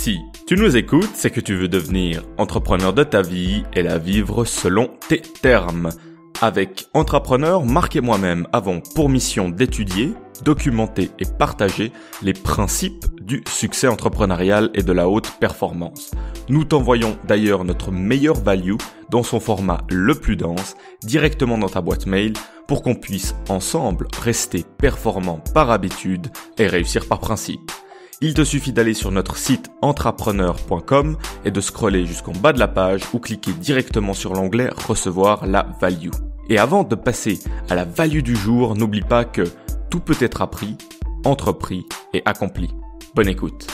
Si tu nous écoutes, c'est que tu veux devenir entrepreneur de ta vie et la vivre selon tes termes. Avec Entrepreneur, Marc et moi-même avons pour mission d'étudier, documenter et partager les principes du succès entrepreneurial et de la haute performance. Nous t'envoyons d'ailleurs notre meilleur value dans son format le plus dense, directement dans ta boîte mail, pour qu'on puisse ensemble rester performant par habitude et réussir par principe. Il te suffit d'aller sur notre site entrepreneur.com et de scroller jusqu'en bas de la page ou cliquer directement sur l'onglet « Recevoir la value ». Et avant de passer à la value du jour, n'oublie pas que tout peut être appris, entrepris et accompli. Bonne écoute.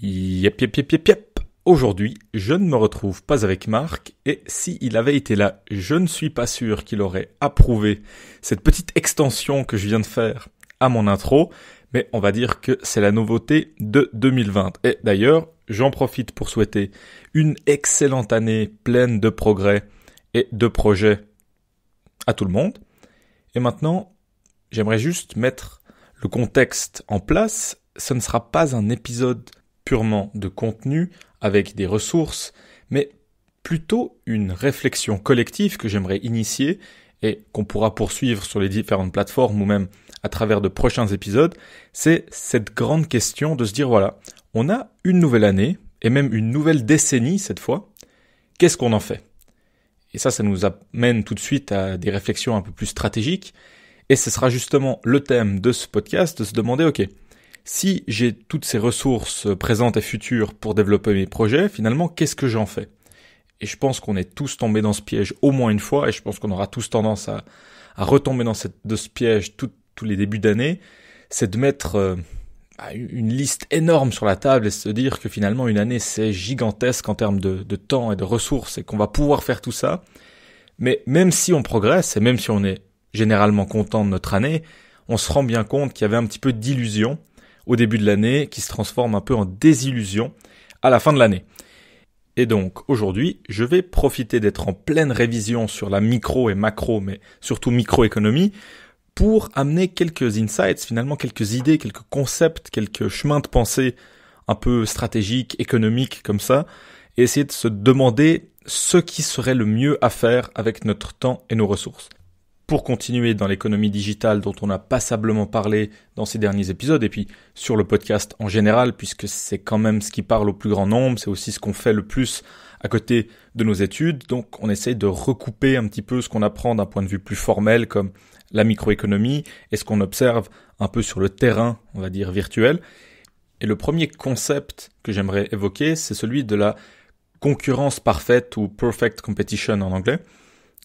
Yep. Aujourd'hui, je ne me retrouve pas avec Marc et s'il avait été là, je ne suis pas sûr qu'il aurait approuvé cette petite extension que je viens de faire à mon intro. Mais on va dire que c'est la nouveauté de 2020. Et d'ailleurs, j'en profite pour souhaiter une excellente année pleine de progrès et de projets à tout le monde. Et maintenant, j'aimerais juste mettre le contexte en place. Ce ne sera pas un épisode purement de contenu avec des ressources, mais plutôt une réflexion collective que j'aimerais initier et qu'on pourra poursuivre sur les différentes plateformes ou même à travers de prochains épisodes, c'est cette grande question de se dire voilà, on a une nouvelle année et même une nouvelle décennie cette fois, qu'est-ce qu'on en fait ? Et ça nous amène tout de suite à des réflexions un peu plus stratégiques et ce sera justement le thème de ce podcast de se demander ok, si j'ai toutes ces ressources présentes et futures pour développer mes projets, finalement qu'est-ce que j'en fais ? Et je pense qu'on est tous tombés dans ce piège au moins une fois et je pense qu'on aura tous tendance à retomber dans ce piège tous les débuts d'année, c'est de mettre une liste énorme sur la table et se dire que finalement une année c'est gigantesque en termes de temps et de ressources et qu'on va pouvoir faire tout ça. Mais même si on progresse et même si on est généralement content de notre année, on se rend bien compte qu'il y avait un petit peu d'illusion au début de l'année qui se transforme un peu en désillusion à la fin de l'année. Et donc, aujourd'hui, je vais profiter d'être en pleine révision sur la micro et macro, mais surtout microéconomie, pour amener quelques insights, finalement quelques idées, quelques concepts, quelques chemins de pensée un peu stratégiques, économiques comme ça, et essayer de se demander ce qui serait le mieux à faire avec notre temps et nos ressources. Pour continuer dans l'économie digitale dont on a passablement parlé dans ces derniers épisodes, et puis sur le podcast en général, puisque c'est quand même ce qui parle au plus grand nombre, c'est aussi ce qu'on fait le plus à côté de nos études, donc on essaye de recouper un petit peu ce qu'on apprend d'un point de vue plus formel, comme la microéconomie, et ce qu'on observe un peu sur le terrain, on va dire virtuel. Et le premier concept que j'aimerais évoquer, c'est celui de la concurrence parfaite ou perfect competition en anglais.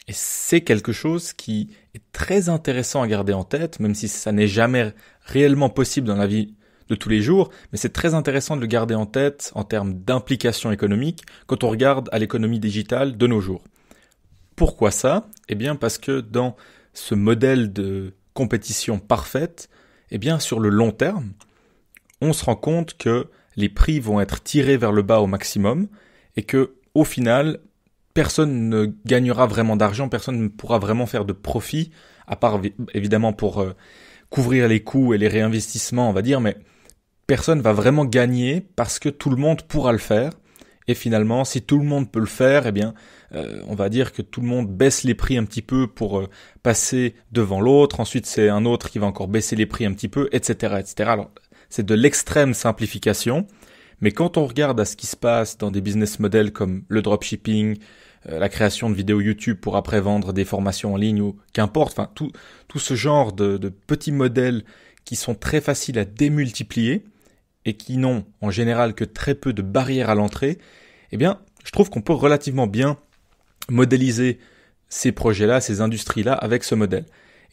Et c'est quelque chose qui est très intéressant à garder en tête, même si ça n'est jamais réellement possible dans la vie de tous les jours, mais c'est très intéressant de le garder en tête en termes d'implication économique quand on regarde à l'économie digitale de nos jours. Pourquoi ça ? Eh bien parce que dans ce modèle de compétition parfaite, eh bien sur le long terme, on se rend compte que les prix vont être tirés vers le bas au maximum et que au final, personne ne gagnera vraiment d'argent, personne ne pourra vraiment faire de profit, à part évidemment pour couvrir les coûts et les réinvestissements, on va dire, mais personne va vraiment gagner parce que tout le monde pourra le faire. Et finalement, si tout le monde peut le faire, eh bien, on va dire que tout le monde baisse les prix un petit peu pour passer devant l'autre. Ensuite, c'est un autre qui va encore baisser les prix un petit peu, etc., etc. Alors, c'est de l'extrême simplification. Mais quand on regarde à ce qui se passe dans des business models comme le dropshipping, la création de vidéos YouTube pour après vendre des formations en ligne ou qu'importe, enfin tout ce genre de petits modèles qui sont très faciles à démultiplier et qui n'ont en général que très peu de barrières à l'entrée, eh bien, je trouve qu'on peut relativement bien modéliser ces projets-là, ces industries-là avec ce modèle.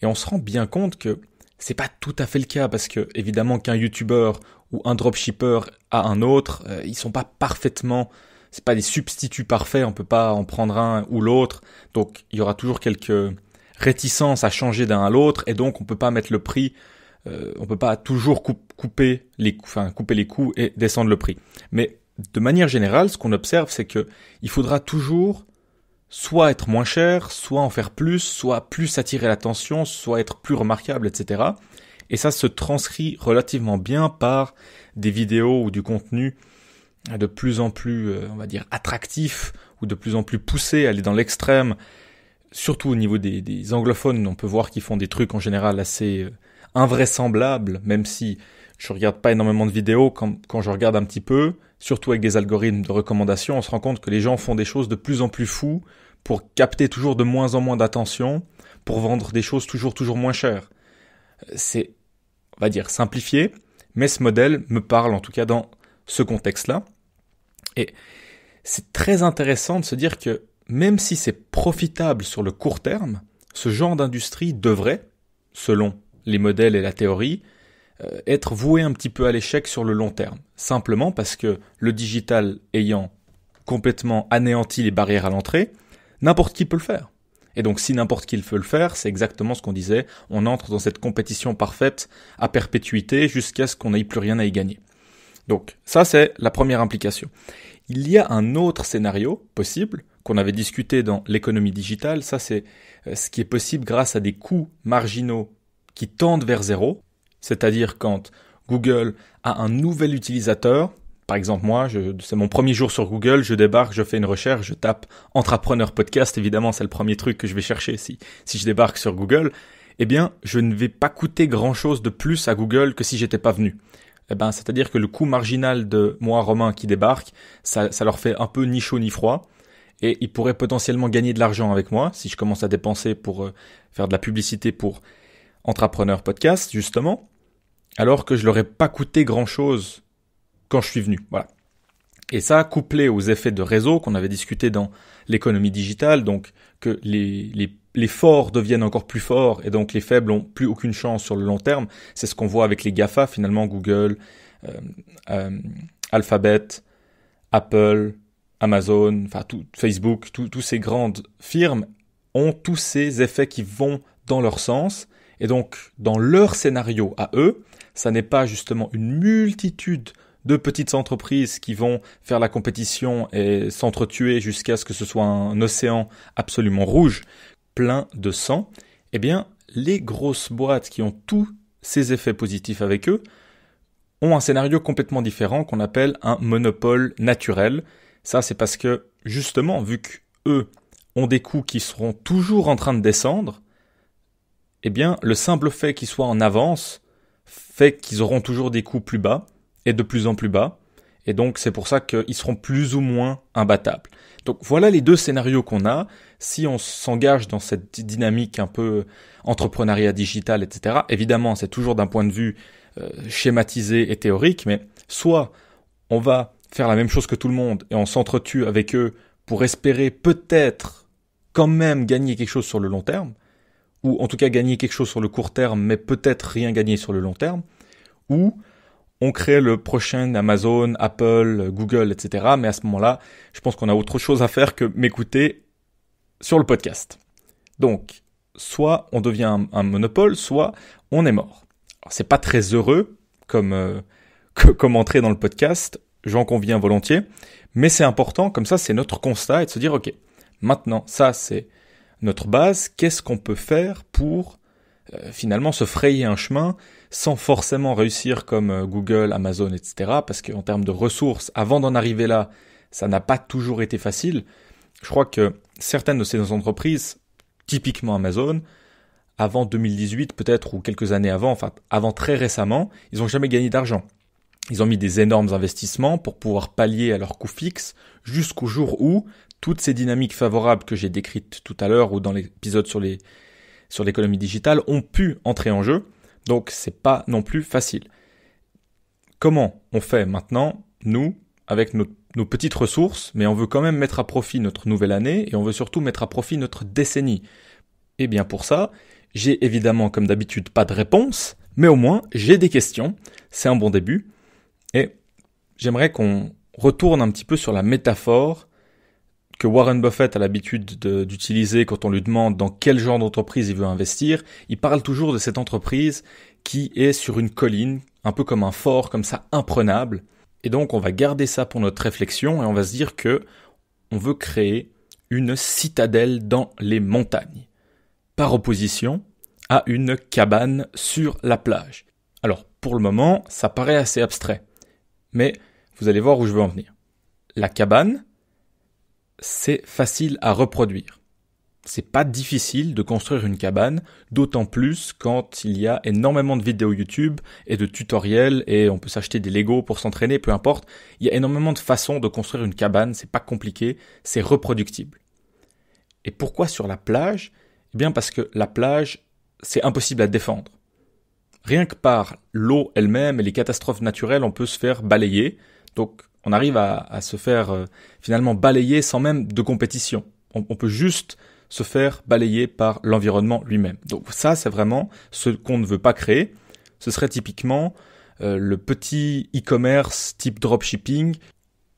Et on se rend bien compte que c'est pas tout à fait le cas parce que évidemment qu'un YouTuber ou un dropshipper à un autre, ils sont pas parfaitement, c'est pas des substituts parfaits, on peut pas en prendre un ou l'autre. Donc il y aura toujours quelques réticences à changer d'un à l'autre et donc on peut pas mettre le prix, on peut pas toujours couper les coûts et descendre le prix. Mais de manière générale, ce qu'on observe, c'est que il faudra toujours soit être moins cher, soit en faire plus, soit plus attirer l'attention, soit être plus remarquable, etc. Et ça se transcrit relativement bien par des vidéos ou du contenu de plus en plus, on va dire, attractif ou de plus en plus poussé, aller dans l'extrême. Surtout au niveau des anglophones, on peut voir qu'ils font des trucs en général assez invraisemblables, même si je regarde pas énormément de vidéos. Quand je regarde un petit peu, surtout avec des algorithmes de recommandation, on se rend compte que les gens font des choses de plus en plus fous pour capter toujours de moins en moins d'attention, pour vendre des choses toujours moins chères. C'est, on va dire, simplifié, mais ce modèle me parle en tout cas dans ce contexte-là. Et c'est très intéressant de se dire que même si c'est profitable sur le court terme, ce genre d'industrie devrait, selon les modèles et la théorie, être voué un petit peu à l'échec sur le long terme. Simplement parce que le digital ayant complètement anéanti les barrières à l'entrée, n'importe qui peut le faire. Et donc si n'importe qui peut le faire, c'est exactement ce qu'on disait, on entre dans cette compétition parfaite à perpétuité jusqu'à ce qu'on n'ait plus rien à y gagner. Donc ça c'est la première implication. Il y a un autre scénario possible, qu'on avait discuté dans l'économie digitale, ça c'est ce qui est possible grâce à des coûts marginaux qui tendent vers zéro, c'est-à-dire quand Google a un nouvel utilisateur, par exemple moi, c'est mon premier jour sur Google, je débarque, je fais une recherche, je tape Entrepreneur Podcast, évidemment c'est le premier truc que je vais chercher si je débarque sur Google, eh bien je ne vais pas coûter grand-chose de plus à Google que si j'étais pas venu. C'est-à-dire que le coût marginal de moi, Romain, qui débarque, ça leur fait un peu ni chaud ni froid, et ils pourraient potentiellement gagner de l'argent avec moi si je commence à dépenser pour faire de la publicité pour Entrepreneur Podcast, justement, alors que je leur ai pas coûté grand-chose quand je suis venu. Voilà. Et ça, couplé aux effets de réseau qu'on avait discuté dans l'économie digitale, donc que les forts deviennent encore plus forts et donc les faibles ont plus aucune chance sur le long terme, c'est ce qu'on voit avec les GAFA, finalement, Google, Alphabet, Apple, Amazon, enfin Facebook, tous ces grandes firmes ont tous ces effets qui vont dans leur sens. Et donc, dans leur scénario à eux, ça n'est pas justement une multitude de petites entreprises qui vont faire la compétition et s'entretuer jusqu'à ce que ce soit un océan absolument rouge, plein de sang. Eh bien, les grosses boîtes qui ont tous ces effets positifs avec eux ont un scénario complètement différent qu'on appelle un monopole naturel. Ça, c'est parce que, justement, vu qu'eux ont des coûts qui seront toujours en train de descendre, eh bien, le simple fait qu'ils soient en avance fait qu'ils auront toujours des coûts plus bas et de plus en plus bas. Et donc, c'est pour ça qu'ils seront plus ou moins imbattables. Donc, voilà les deux scénarios qu'on a. Si on s'engage dans cette dynamique un peu entrepreneuriat digital, etc., évidemment, c'est toujours d'un point de vue schématisé et théorique, mais soit on va faire la même chose que tout le monde et on s'entretue avec eux pour espérer peut-être quand même gagner quelque chose sur le long terme, ou en tout cas gagner quelque chose sur le court terme, mais peut-être rien gagner sur le long terme, ou on crée le prochain Amazon, Apple, Google, etc. Mais à ce moment-là, je pense qu'on a autre chose à faire que m'écouter sur le podcast. Donc, soit on devient un monopole, soit on est mort. Alors, c'est pas très heureux comme entrée dans le podcast, j'en conviens volontiers, mais c'est important, comme ça c'est notre constat, et de se dire, ok, maintenant ça c'est notre base, qu'est-ce qu'on peut faire pour finalement se frayer un chemin sans forcément réussir comme Google, Amazon, etc. Parce qu'en termes de ressources, avant d'en arriver là, ça n'a pas toujours été facile. Je crois que certaines de ces entreprises, typiquement Amazon, avant 2018 peut-être, ou quelques années avant, enfin avant très récemment, ils n'ont jamais gagné d'argent. Ils ont mis des énormes investissements pour pouvoir pallier à leurs coûts fixes jusqu'au jour où toutes ces dynamiques favorables que j'ai décrites tout à l'heure ou dans l'épisode sur l'économie digitale ont pu entrer en jeu. Donc c'est pas non plus facile. Comment on fait maintenant, nous, avec nos petites ressources, mais on veut quand même mettre à profit notre nouvelle année et on veut surtout mettre à profit notre décennie. Et bien pour ça, j'ai évidemment comme d'habitude pas de réponse, mais au moins j'ai des questions. C'est un bon début. Et j'aimerais qu'on retourne un petit peu sur la métaphore que Warren Buffett a l'habitude d'utiliser quand on lui demande dans quel genre d'entreprise il veut investir. Il parle toujours de cette entreprise qui est sur une colline, un peu comme un fort, comme ça, imprenable. Et donc on va garder ça pour notre réflexion et on va se dire que on veut créer une citadelle dans les montagnes. Par opposition à une cabane sur la plage. Alors, pour le moment, ça paraît assez abstrait, mais vous allez voir où je veux en venir. La cabane, c'est facile à reproduire. C'est pas difficile de construire une cabane, d'autant plus quand il y a énormément de vidéos YouTube et de tutoriels et on peut s'acheter des Lego pour s'entraîner, peu importe. Il y a énormément de façons de construire une cabane, c'est pas compliqué, c'est reproductible. Et pourquoi sur la plage? Eh bien parce que la plage, c'est impossible à défendre. Rien que par l'eau elle-même et les catastrophes naturelles, on peut se faire balayer. Donc on arrive à se faire finalement balayer sans même de compétition. On peut juste se faire balayer par l'environnement lui-même. Donc ça, c'est vraiment ce qu'on ne veut pas créer. Ce serait typiquement le petit e-commerce type dropshipping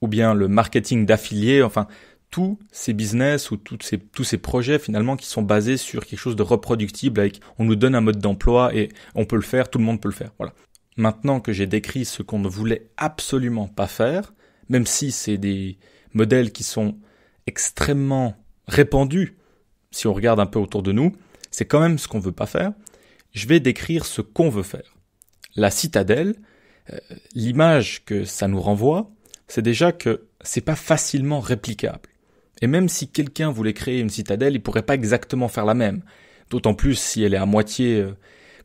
ou bien le marketing d'affiliés, enfin tous ces business ou tous ces projets finalement qui sont basés sur quelque chose de reproductible avec on nous donne un mode d'emploi et on peut le faire, tout le monde peut le faire. Voilà. Maintenant que j'ai décrit ce qu'on ne voulait absolument pas faire, même si c'est des modèles qui sont extrêmement répandus, si on regarde un peu autour de nous, c'est quand même ce qu'on veut pas faire. Je vais décrire ce qu'on veut faire. La citadelle, l'image que ça nous renvoie, c'est déjà que c'est pas facilement réplicable. Et même si quelqu'un voulait créer une citadelle, il pourrait pas exactement faire la même. D'autant plus si elle est à moitié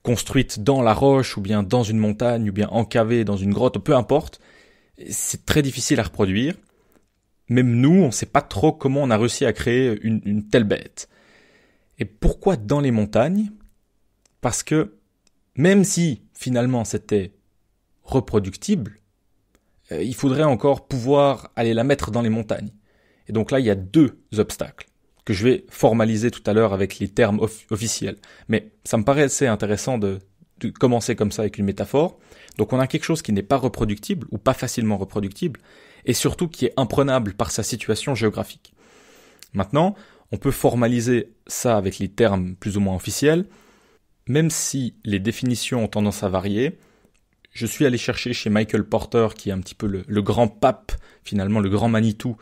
construite dans la roche, ou bien dans une montagne, ou bien encavée dans une grotte, peu importe. C'est très difficile à reproduire. Même nous, on sait pas trop comment on a réussi à créer une telle bête. Et pourquoi dans les montagnes? Parce que même si finalement c'était reproductible, il faudrait encore pouvoir aller la mettre dans les montagnes. Et donc là, il y a deux obstacles que je vais formaliser tout à l'heure avec les termes officiels. Mais ça me paraît assez intéressant de commencer comme ça avec une métaphore. Donc on a quelque chose qui n'est pas reproductible ou pas facilement reproductible et surtout qui est imprenable par sa situation géographique. Maintenant, on peut formaliser ça avec les termes plus ou moins officiels, même si les définitions ont tendance à varier. Je suis allé chercher chez Michael Porter, qui est un petit peu le grand pape, finalement le grand Manitou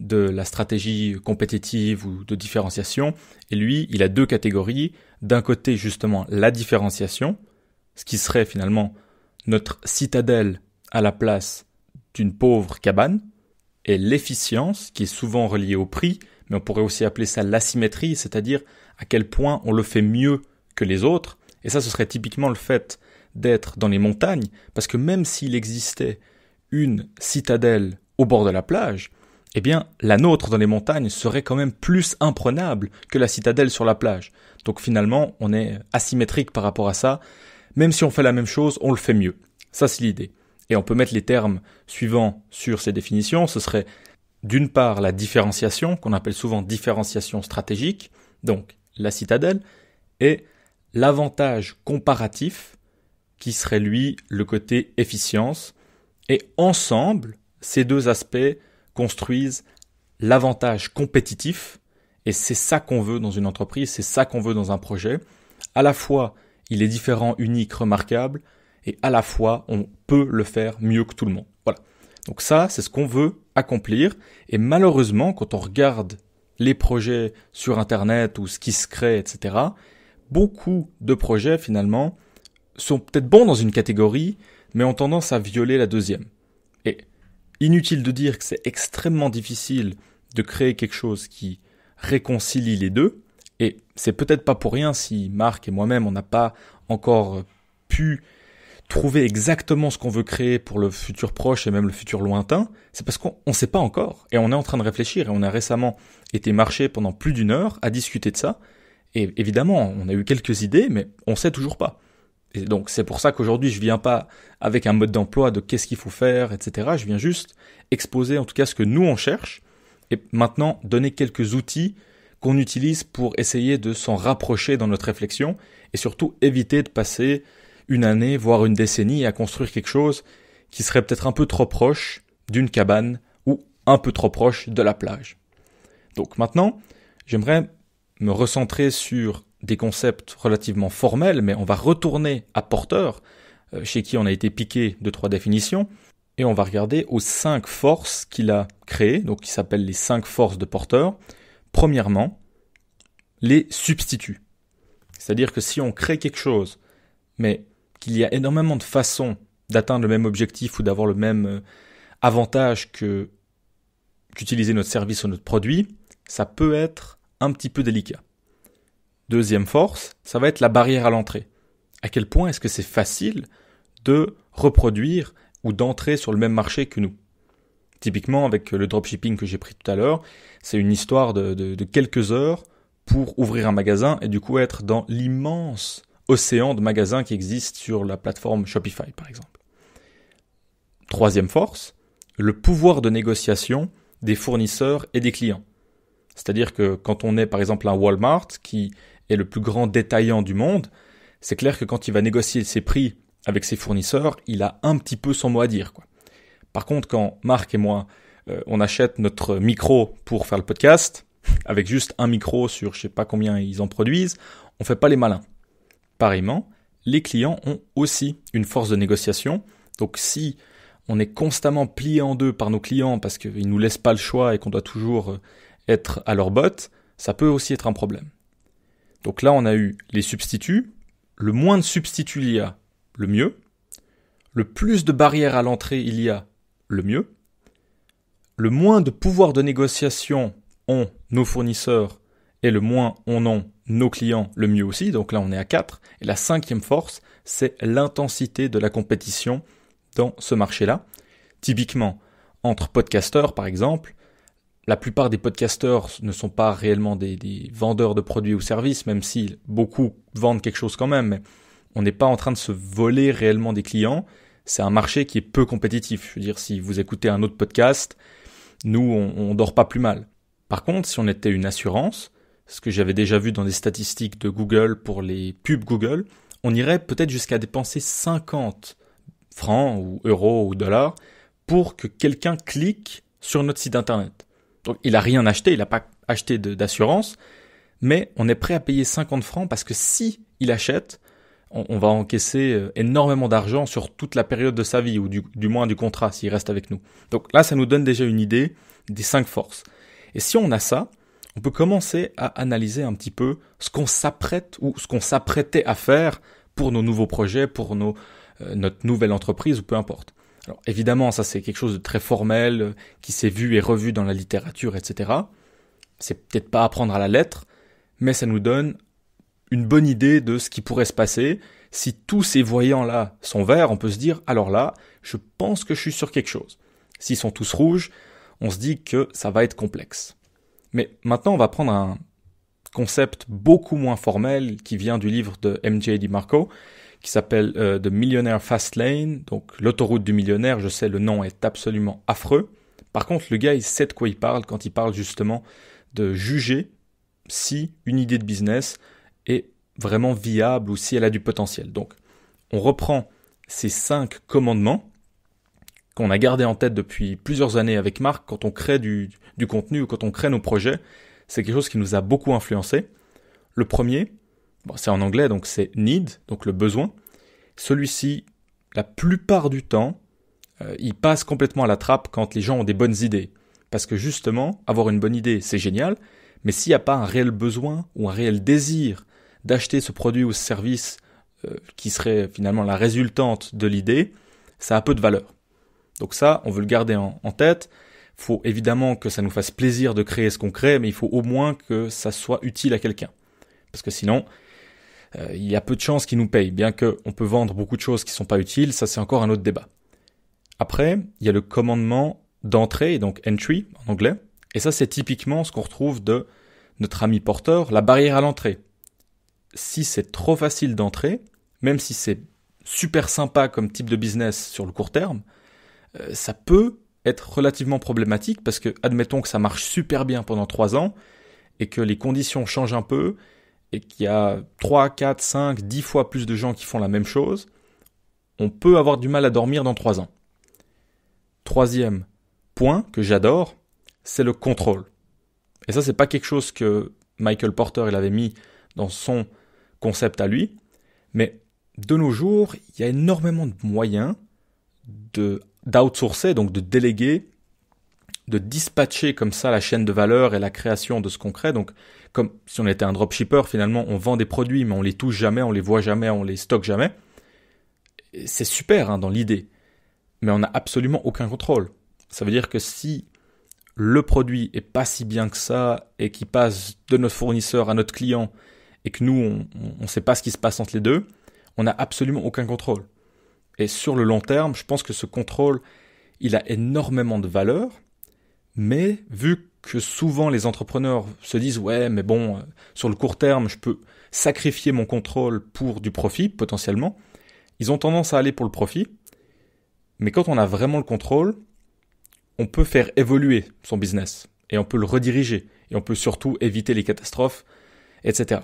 de la stratégie compétitive ou de différenciation. Et lui, il a deux catégories. D'un côté, justement, la différenciation, ce qui serait finalement notre citadelle à la place d'une pauvre cabane, et l'efficience, qui est souvent reliée au prix, mais on pourrait aussi appeler ça l'asymétrie, c'est-à-dire à quel point on le fait mieux que les autres. Et ça, ce serait typiquement le fait d'être dans les montagnes, parce que même s'il existait une citadelle au bord de la plage, eh bien, la nôtre dans les montagnes serait quand même plus imprenable que la citadelle sur la plage. Donc finalement, on est asymétrique par rapport à ça. Même si on fait la même chose, on le fait mieux. Ça, c'est l'idée. Et on peut mettre les termes suivants sur ces définitions. Ce serait d'une part la différenciation, qu'on appelle souvent différenciation stratégique, donc la citadelle, et l'avantage comparatif, qui serait lui le côté efficience. Et ensemble, ces deux aspects construisent l'avantage compétitif, et c'est ça qu'on veut dans une entreprise, c'est ça qu'on veut dans un projet. À la fois, il est différent, unique, remarquable, et à la fois, on peut le faire mieux que tout le monde. Voilà. Donc ça, c'est ce qu'on veut accomplir, et malheureusement, quand on regarde les projets sur Internet ou ce qui se crée, etc., beaucoup de projets, finalement, sont peut-être bons dans une catégorie, mais ont tendance à violer la deuxième. Et inutile de dire que c'est extrêmement difficile de créer quelque chose qui réconcilie les deux, et c'est peut-être pas pour rien si Marc et moi-même, on n'a pas encore pu trouver exactement ce qu'on veut créer pour le futur proche et même le futur lointain, c'est parce qu'on ne sait pas encore, et on est en train de réfléchir, et on a récemment été marcher pendant plus d'1 heure à discuter de ça, et évidemment, on a eu quelques idées, mais on sait toujours pas. Et donc c'est pour ça qu'aujourd'hui je viens pas avec un mode d'emploi de qu'est-ce qu'il faut faire, etc. Je viens juste exposer en tout cas ce que nous on cherche et maintenant donner quelques outils qu'on utilise pour essayer de s'en rapprocher dans notre réflexion et surtout éviter de passer une année, voire une décennie à construire quelque chose qui serait peut-être un peu trop proche d'une cabane ou un peu trop proche de la plage. Donc maintenant, j'aimerais me recentrer sur des concepts relativement formels, mais on va retourner à Porter, chez qui on a été piqué 2-3 définitions, et on va regarder aux 5 forces qu'il a créées, donc qui s'appellent les 5 forces de Porter. Premièrement, les substituts. C'est-à-dire que si on crée quelque chose, mais qu'il y a énormément de façons d'atteindre le même objectif ou d'avoir le même avantage qu'utiliser notre service ou notre produit, ça peut être un petit peu délicat. Deuxième force, ça va être la barrière à l'entrée. À quel point est-ce que c'est facile de reproduire ou d'entrer sur le même marché que nous? Typiquement, avec le dropshipping que j'ai pris tout à l'heure, c'est une histoire de quelques heures pour ouvrir un magasin et du coup être dans l'immense océan de magasins qui existent sur la plateforme Shopify, par exemple. Troisième force, le pouvoir de négociation des fournisseurs et des clients. C'est-à-dire que quand on est par exemple un Walmart, qui est le plus grand détaillant du monde, c'est clair que quand il va négocier ses prix avec ses fournisseurs, il a un petit peu son mot à dire, quoi. Par contre, quand Marc et moi, on achète notre micro pour faire le podcast, avec juste un micro sur je sais pas combien ils en produisent, on fait pas les malins. Pareillement, les clients ont aussi une force de négociation. Donc si on est constamment plié en deux par nos clients parce qu'ils nous laissent pas le choix et qu'on doit toujours être à leur botte, ça peut aussi être un problème. Donc là, on a eu les substituts. Le moins de substituts il y a, le mieux. Le plus de barrières à l'entrée il y a, le mieux. Le moins de pouvoir de négociation ont nos fournisseurs et le moins en ont nos clients, le mieux aussi. Donc là, on est à 4. Et la cinquième force, c'est l'intensité de la compétition dans ce marché-là. Typiquement, entre podcasteurs, par exemple, la plupart des podcasteurs ne sont pas réellement des vendeurs de produits ou services, même si beaucoup vendent quelque chose quand même. Mais on n'est pas en train de se voler réellement des clients. C'est un marché qui est peu compétitif. Je veux dire, si vous écoutez un autre podcast, nous, on dort pas plus mal. Par contre, si on était une assurance, ce que j'avais déjà vu dans des statistiques de Google pour les pubs Google, on irait peut-être jusqu'à dépenser 50 francs ou euros ou dollars pour que quelqu'un clique sur notre site internet. Donc, il a rien acheté, il n'a pas acheté d'assurance, mais on est prêt à payer 50 francs parce que si il achète, on va encaisser énormément d'argent sur toute la période de sa vie, ou du moins du contrat, s'il reste avec nous. Donc là, ça nous donne déjà une idée des 5 forces. Et si on a ça, on peut commencer à analyser un petit peu ce qu'on s'apprête ou ce qu'on s'apprêtait à faire pour nos nouveaux projets, pour notre nouvelle entreprise, ou peu importe. Alors évidemment, ça c'est quelque chose de très formel, qui s'est vu et revu dans la littérature, etc. C'est peut-être pas à prendre à la lettre, mais ça nous donne une bonne idée de ce qui pourrait se passer. Si tous ces voyants-là sont verts, on peut se dire, alors là, je pense que je suis sur quelque chose. S'ils sont tous rouges, on se dit que ça va être complexe. Mais maintenant, on va prendre un concept beaucoup moins formel qui vient du livre de MJ DiMarco, qui s'appelle The Millionaire Fast Lane, donc l'autoroute du millionnaire. Je sais, le nom est absolument affreux. Par contre, le gars, il sait de quoi il parle quand il parle justement de juger si une idée de business est vraiment viable ou si elle a du potentiel. Donc, on reprend ces 5 commandements qu'on a gardés en tête depuis plusieurs années avec Marc quand on crée du contenu ou quand on crée nos projets. C'est quelque chose qui nous a beaucoup influencé. Le premier, c'est en anglais, donc c'est need, donc le besoin. Celui-ci, la plupart du temps, il passe complètement à la trappe quand les gens ont des bonnes idées. Parce que justement, avoir une bonne idée, c'est génial, mais s'il n'y a pas un réel besoin ou un réel désir d'acheter ce produit ou ce service qui serait finalement la résultante de l'idée, ça a peu de valeur. Donc ça, on veut le garder en tête. Il faut évidemment que ça nous fasse plaisir de créer ce qu'on crée, mais il faut au moins que ça soit utile à quelqu'un. Parce que sinon, il y a peu de chances qu'ils nous payent, bien qu'on peut vendre beaucoup de choses qui ne sont pas utiles, ça c'est encore un autre débat. Après, il y a le commandement d'entrée, donc entry en anglais, et ça c'est typiquement ce qu'on retrouve de notre ami porteur, la barrière à l'entrée. Si c'est trop facile d'entrer, même si c'est super sympa comme type de business sur le court terme, ça peut être relativement problématique parce que, admettons que ça marche super bien pendant 3 ans et que les conditions changent un peu et qu'il y a 3, 4, 5, 10 fois plus de gens qui font la même chose, on peut avoir du mal à dormir dans 3 ans. Troisième point que j'adore, c'est le contrôle. Et ça, c'est pas quelque chose que Michael Porter il avait mis dans son concept à lui, mais de nos jours, il y a énormément de moyens d'outsourcer, donc de déléguer de dispatcher comme ça la chaîne de valeur et la création de ce qu'on crée. Donc, comme si on était un dropshipper, finalement, on vend des produits, mais on les touche jamais, on les voit jamais, on les stocke jamais. Et c'est super dans l'idée, mais on n'a absolument aucun contrôle. Ça veut dire que si le produit est pas si bien que ça et qu'il passe de notre fournisseur à notre client et que nous, on ne sait pas ce qui se passe entre les deux, on n'a absolument aucun contrôle. Et sur le long terme, je pense que ce contrôle, il a énormément de valeur, mais vu que souvent les entrepreneurs se disent « ouais, mais bon, sur le court terme, je peux sacrifier mon contrôle pour du profit, potentiellement », ils ont tendance à aller pour le profit, mais quand on a vraiment le contrôle, on peut faire évoluer son business, et on peut le rediriger, et on peut surtout éviter les catastrophes, etc.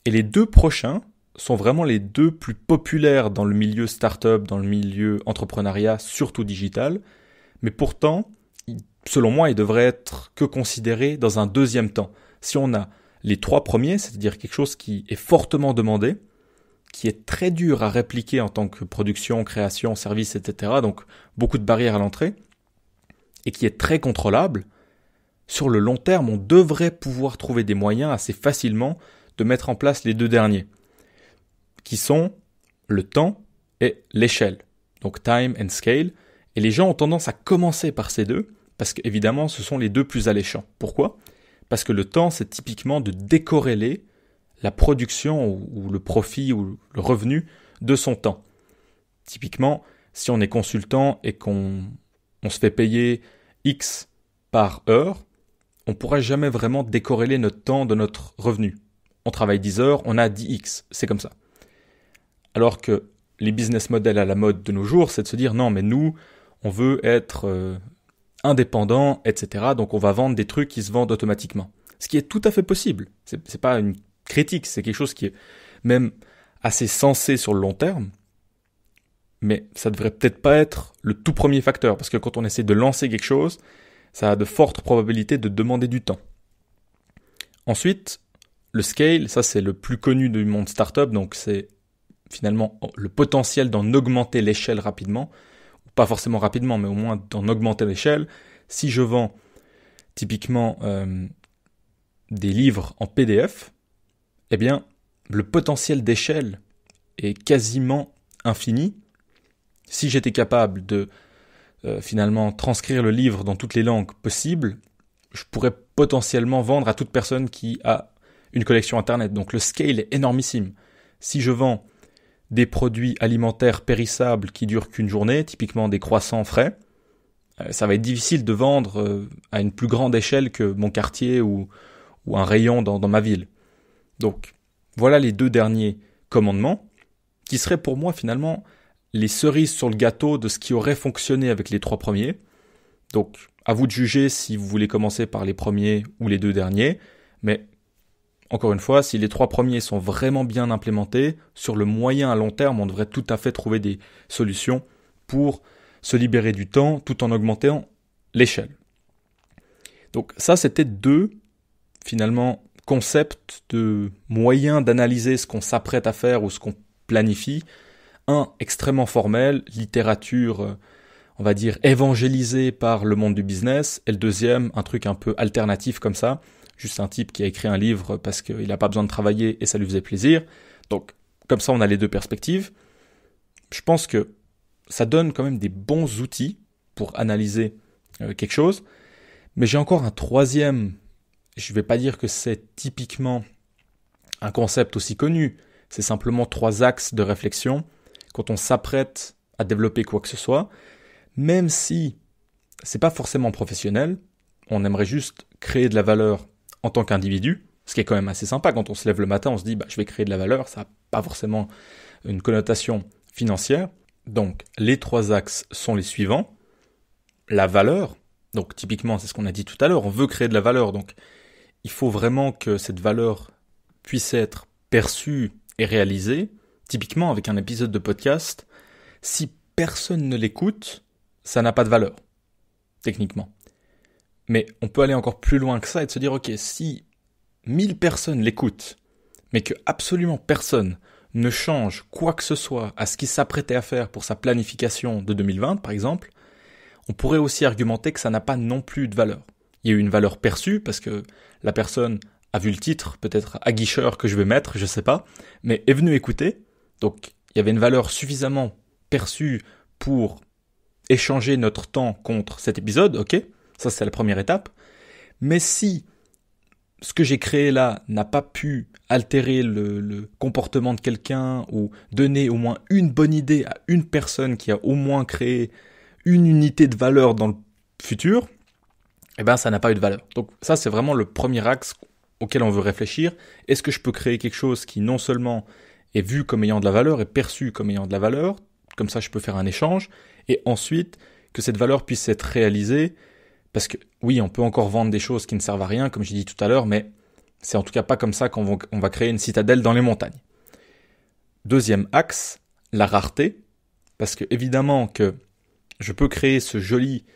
Et les deux prochains sont vraiment les deux plus populaires dans le milieu startup, dans le milieu entrepreneuriat, surtout digital, mais pourtant, selon moi, ils devraient être que considérés dans un deuxième temps. Si on a les trois premiers, c'est-à-dire quelque chose qui est fortement demandé, qui est très dur à répliquer en tant que production, création, service, etc. Donc beaucoup de barrières à l'entrée, et qui est très contrôlable, sur le long terme, on devrait pouvoir trouver des moyens assez facilement de mettre en place les deux derniers, qui sont le temps et l'échelle. Donc time and scale. Et les gens ont tendance à commencer par ces deux, parce qu'évidemment, ce sont les deux plus alléchants. Pourquoi ? Parce que le temps, c'est typiquement de décorréler la production ou le profit ou le revenu de son temps. Typiquement, si on est consultant et qu'on se fait payer X par heure, on ne pourra jamais vraiment décorréler notre temps de notre revenu. On travaille 10 heures, on a 10X, c'est comme ça. Alors que les business models à la mode de nos jours, c'est de se dire non, mais nous, on veut être indépendant, etc. Donc on va vendre des trucs qui se vendent automatiquement. Ce qui est tout à fait possible. C'est pas une critique, c'est quelque chose qui est même assez sensé sur le long terme, mais ça devrait peut-être pas être le tout premier facteur, parce que quand on essaie de lancer quelque chose, ça a de fortes probabilités de demander du temps. Ensuite, le scale, ça c'est le plus connu du monde startup, donc c'est finalement le potentiel d'en augmenter l'échelle rapidement, pas forcément rapidement, mais au moins d'en augmenter l'échelle. Si je vends typiquement des livres en PDF, eh bien, le potentiel d'échelle est quasiment infini. Si j'étais capable de finalement transcrire le livre dans toutes les langues possibles, je pourrais potentiellement vendre à toute personne qui a une collection Internet. Donc le scale est énormissime. Si je vends des produits alimentaires périssables qui durent qu'une journée, typiquement des croissants frais, ça va être difficile de vendre à une plus grande échelle que mon quartier ou un rayon dans ma ville. Donc, voilà les deux derniers commandements, qui seraient pour moi finalement les cerises sur le gâteau de ce qui aurait fonctionné avec les trois premiers. Donc, à vous de juger si vous voulez commencer par les premiers ou les deux derniers, mais encore une fois, si les trois premiers sont vraiment bien implémentés, sur le moyen à long terme, on devrait tout à fait trouver des solutions pour se libérer du temps tout en augmentant l'échelle. Donc ça, c'était deux, finalement, concepts de moyens d'analyser ce qu'on s'apprête à faire ou ce qu'on planifie. Un, extrêmement formel, littérature, on va dire, évangélisée par le monde du business. Et le deuxième, un truc un peu alternatif comme ça, juste un type qui a écrit un livre parce qu'il n'a pas besoin de travailler et ça lui faisait plaisir. Donc, comme ça, on a les deux perspectives. Je pense que ça donne quand même des bons outils pour analyser quelque chose. Mais j'ai encore un troisième. Je ne vais pas dire que c'est typiquement un concept aussi connu. C'est simplement 3 axes de réflexion quand on s'apprête à développer quoi que ce soit. Même si c'est pas forcément professionnel, on aimerait juste créer de la valeur en tant qu'individu, ce qui est quand même assez sympa. Quand on se lève le matin, on se dit je vais créer de la valeur, ça n'a pas forcément une connotation financière. Donc les 3 axes sont les suivants. La valeur, donc typiquement c'est ce qu'on a dit tout à l'heure, on veut créer de la valeur, donc il faut vraiment que cette valeur puisse être perçue et réalisée. Typiquement avec un épisode de podcast, si personne ne l'écoute, ça n'a pas de valeur, techniquement. Mais on peut aller encore plus loin que ça et de se dire, ok, si 1000 personnes l'écoutent, mais que absolument personne ne change quoi que ce soit à ce qu'il s'apprêtait à faire pour sa planification de 2020, par exemple, on pourrait aussi argumenter que ça n'a pas non plus de valeur. Il y a eu une valeur perçue parce que la personne a vu le titre, peut-être aguicheur que je vais mettre, je sais pas, mais est venue écouter. Donc, il y avait une valeur suffisamment perçue pour échanger notre temps contre cet épisode, ok? Ça, c'est la première étape. Mais si ce que j'ai créé là n'a pas pu altérer le comportement de quelqu'un ou donner au moins une bonne idée à une personne qui a au moins créé une unité de valeur dans le futur, eh ben ça n'a pas eu de valeur. Donc ça, c'est vraiment le premier axe auquel on veut réfléchir. Est-ce que je peux créer quelque chose qui non seulement est vu comme ayant de la valeur, est perçu comme ayant de la valeur, comme ça je peux faire un échange, et ensuite que cette valeur puisse être réalisée, parce que oui, on peut encore vendre des choses qui ne servent à rien, comme j'ai dit tout à l'heure, mais c'est en tout cas pas comme ça qu'on va créer une citadelle dans les montagnes. Deuxième axe, la rareté, parce que évidemment que je peux créer ce joli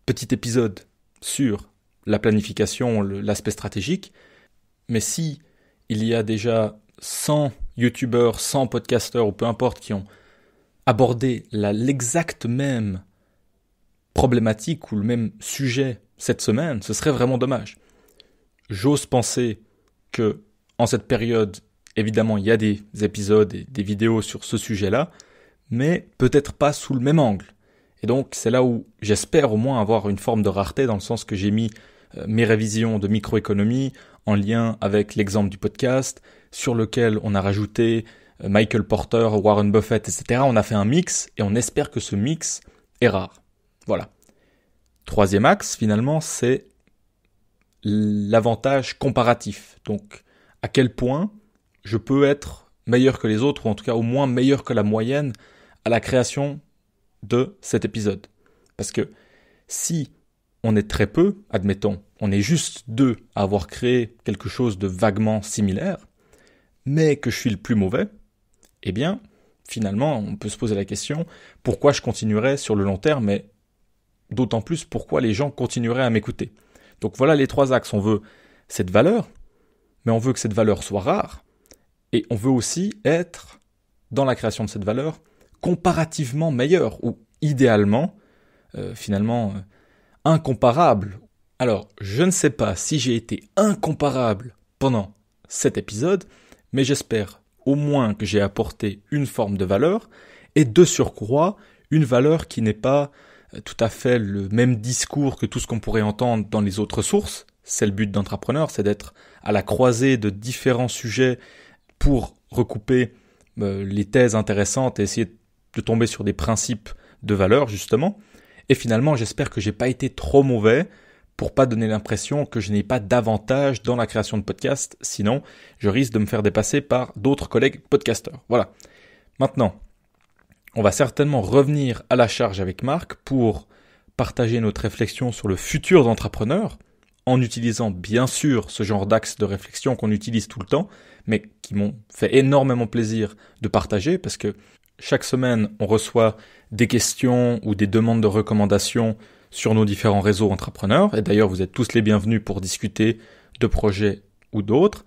petit épisode sur la planification, l'aspect stratégique, mais si il y a déjà 100 youtubeurs, 100 podcasteurs ou peu importe qui ont abordé l'exacte même problématique ou le même sujet cette semaine, ce serait vraiment dommage. J'ose penser que en cette période, évidemment, il y a des épisodes et des vidéos sur ce sujet-là, mais peut-être pas sous le même angle. Et donc, c'est là où j'espère au moins avoir une forme de rareté, dans le sens que j'ai mis mes révisions de microéconomie en lien avec l'exemple du podcast, sur lequel on a rajouté Michael Porter, Warren Buffett, etc. On a fait un mix, et on espère que ce mix est rare. Voilà. Troisième axe, finalement, c'est l'avantage comparatif. Donc, à quel point je peux être meilleur que les autres, ou en tout cas au moins meilleur que la moyenne à la création de cet épisode. Parce que si on est très peu, admettons, on est juste 2 à avoir créé quelque chose de vaguement similaire, mais que je suis le plus mauvais, eh bien, finalement, on peut se poser la question, pourquoi je continuerais sur le long terme, mais d'autant plus pourquoi les gens continueraient à m'écouter. Donc voilà les 3 axes. On veut cette valeur, mais on veut que cette valeur soit rare, et on veut aussi être, dans la création de cette valeur, comparativement meilleur, ou idéalement, incomparable. Alors, je ne sais pas si j'ai été incomparable pendant cet épisode, mais j'espère au moins que j'ai apporté une forme de valeur, et de surcroît, une valeur qui n'est pas tout à fait le même discours que tout ce qu'on pourrait entendre dans les autres sources. C'est le but d'Entrepreneur, c'est d'être à la croisée de différents sujets pour recouper les thèses intéressantes et essayer de tomber sur des principes de valeur, justement. Et finalement, j'espère que j'ai pas été trop mauvais pour pas donner l'impression que je n'ai pas d'avantage dans la création de podcasts, sinon je risque de me faire dépasser par d'autres collègues podcasteurs. Voilà. Maintenant, on va certainement revenir à la charge avec Marc pour partager notre réflexion sur le futur d'Entrepreneur, en utilisant bien sûr ce genre d'axe de réflexion qu'on utilise tout le temps, mais qui m'ont fait énormément plaisir de partager, parce que chaque semaine, on reçoit des questions ou des demandes de recommandations sur nos différents réseaux entrepreneurs. Et d'ailleurs, vous êtes tous les bienvenus pour discuter de projets ou d'autres.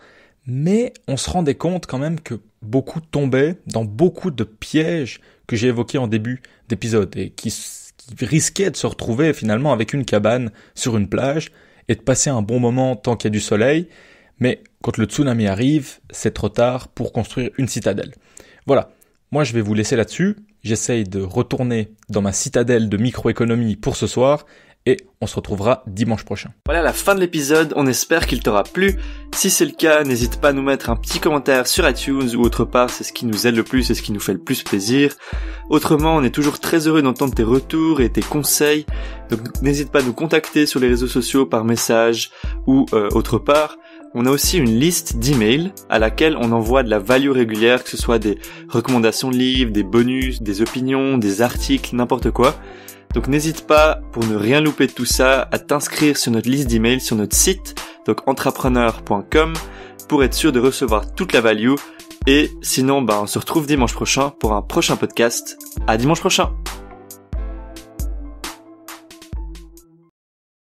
Mais on se rendait compte quand même que beaucoup tombaient dans beaucoup de pièges que j'ai évoqués en début d'épisode et qui risquaient de se retrouver finalement avec une cabane sur une plage et de passer un bon moment tant qu'il y a du soleil. Mais quand le tsunami arrive, c'est trop tard pour construire une citadelle. Voilà. Moi, je vais vous laisser là-dessus. J'essaye de retourner dans ma citadelle de microéconomie pour ce soir et on se retrouvera dimanche prochain. Voilà la fin de l'épisode, on espère qu'il t'aura plu. Si c'est le cas, n'hésite pas à nous mettre un petit commentaire sur iTunes ou autre part, c'est ce qui nous aide le plus et ce qui nous fait le plus plaisir. Autrement, on est toujours très heureux d'entendre tes retours et tes conseils, donc n'hésite pas à nous contacter sur les réseaux sociaux par message ou autre part. On a aussi une liste d'emails à laquelle on envoie de la value régulière, que ce soit des recommandations de livres, des bonus, des opinions, des articles, n'importe quoi. Donc n'hésite pas, pour ne rien louper de tout ça, à t'inscrire sur notre liste d'emails sur notre site, donc entrepreneur.com, pour être sûr de recevoir toute la value. Et sinon, on se retrouve dimanche prochain pour un prochain podcast. À dimanche prochain!